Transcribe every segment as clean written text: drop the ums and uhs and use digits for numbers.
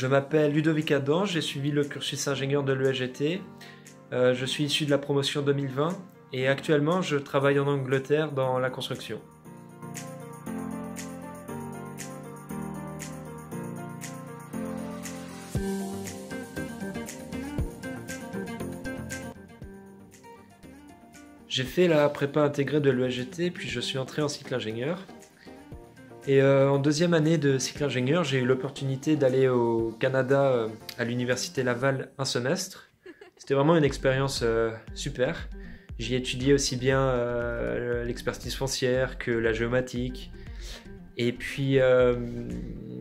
Je m'appelle Ludovic Adam, j'ai suivi le cursus ingénieur de l'ESGT. Je suis issu de la promotion 2020 et actuellement je travaille en Angleterre dans la construction. J'ai fait la prépa intégrée de l'ESGT puis je suis entré en cycle ingénieur. Et en deuxième année de cycle ingénieur, j'ai eu l'opportunité d'aller au Canada à l'université Laval un semestre. C'était vraiment une expérience super. J'y ai étudié aussi bien l'expertise foncière que la géomatique. Et puis, je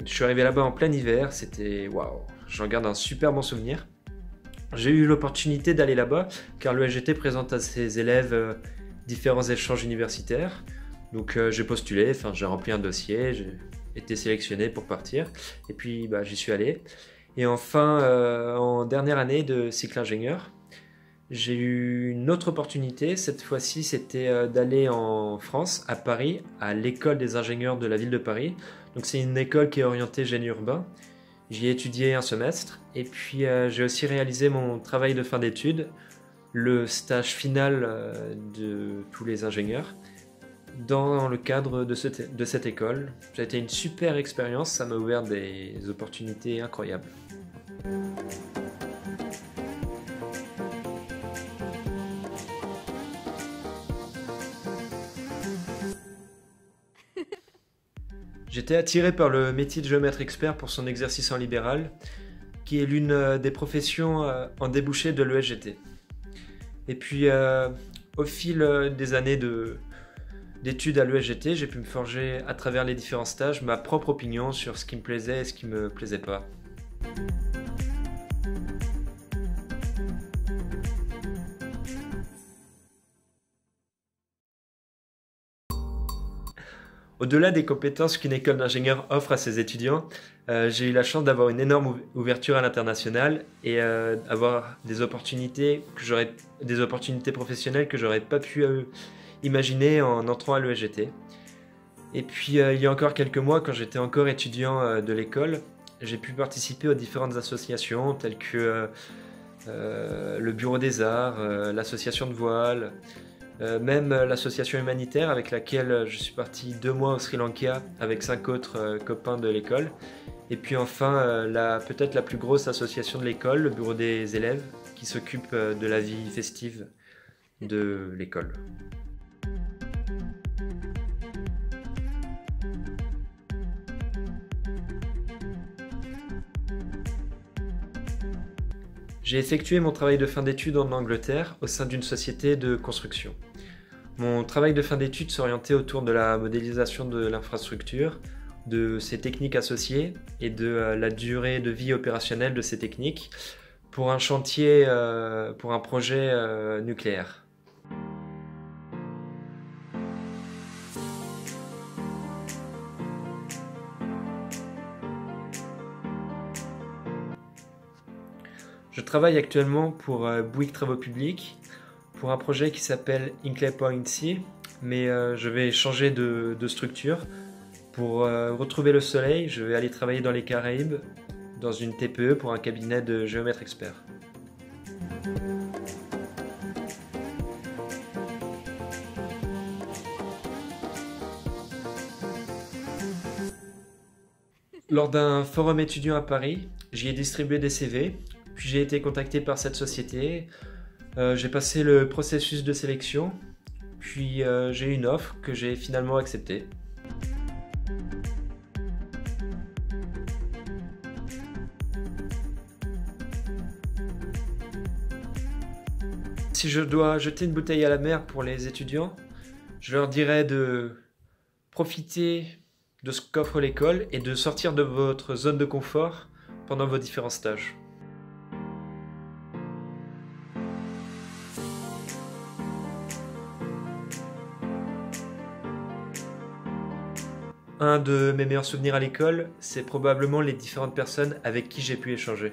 suis arrivé là-bas en plein hiver. C'était waouh, j'en garde un super bon souvenir. J'ai eu l'opportunité d'aller là-bas car l'ESGT présente à ses élèves différents échanges universitaires. Donc j'ai postulé, j'ai rempli un dossier, j'ai été sélectionné pour partir et puis j'y suis allé. Et enfin, en dernière année de cycle ingénieur, j'ai eu une autre opportunité. Cette fois-ci, c'était d'aller en France, à Paris, à l'école des ingénieurs de la ville de Paris. Donc c'est une école qui est orientée génie urbain. J'y ai étudié un semestre et puis j'ai aussi réalisé mon travail de fin d'études, le stage final de tous les ingénieurs, dans le cadre de cette école. Ça a été une super expérience, ça m'a ouvert des opportunités incroyables. J'étais attiré par le métier de géomètre expert pour son exercice en libéral, qui est l'une des professions en débouché de l'ESGT. Et puis, au fil des années d'études à l'ESGT, j'ai pu me forger à travers les différents stages ma propre opinion sur ce qui me plaisait et ce qui me plaisait pas. Au-delà des compétences qu'une école d'ingénieur offre à ses étudiants, j'ai eu la chance d'avoir une énorme ouverture à l'international et avoir des opportunités professionnelles que j'aurais pas pu imaginer en entrant à l'ESGT. Et puis il y a encore quelques mois, quand j'étais encore étudiant de l'école, j'ai pu participer aux différentes associations telles que le Bureau des Arts, l'association de voile, même l'association humanitaire avec laquelle je suis parti 2 mois au Sri Lanka avec 5 autres copains de l'école. Et puis enfin, peut-être la plus grosse association de l'école, le Bureau des élèves, qui s'occupe de la vie festive de l'école. J'ai effectué mon travail de fin d'études en Angleterre au sein d'une société de construction. Mon travail de fin d'études s'orientait autour de la modélisation de l'infrastructure, de ses techniques associées et de la durée de vie opérationnelle de ces techniques pour un chantier, pour un projet nucléaire. Je travaille actuellement pour Bouygues Travaux Publics, pour un projet qui s'appelle Hinkley Point C, mais je vais changer de structure. Pour retrouver le soleil, je vais aller travailler dans les Caraïbes, dans une TPE pour un cabinet de géomètre expert. Lors d'un forum étudiant à Paris, j'y ai distribué des CV. Puis j'ai été contacté par cette société, j'ai passé le processus de sélection, puis j'ai eu une offre que j'ai finalement acceptée. Si je dois jeter une bouteille à la mer pour les étudiants, je leur dirais de profiter de ce qu'offre l'école et de sortir de votre zone de confort pendant vos différents stages. Un de mes meilleurs souvenirs à l'école, c'est probablement les différentes personnes avec qui j'ai pu échanger.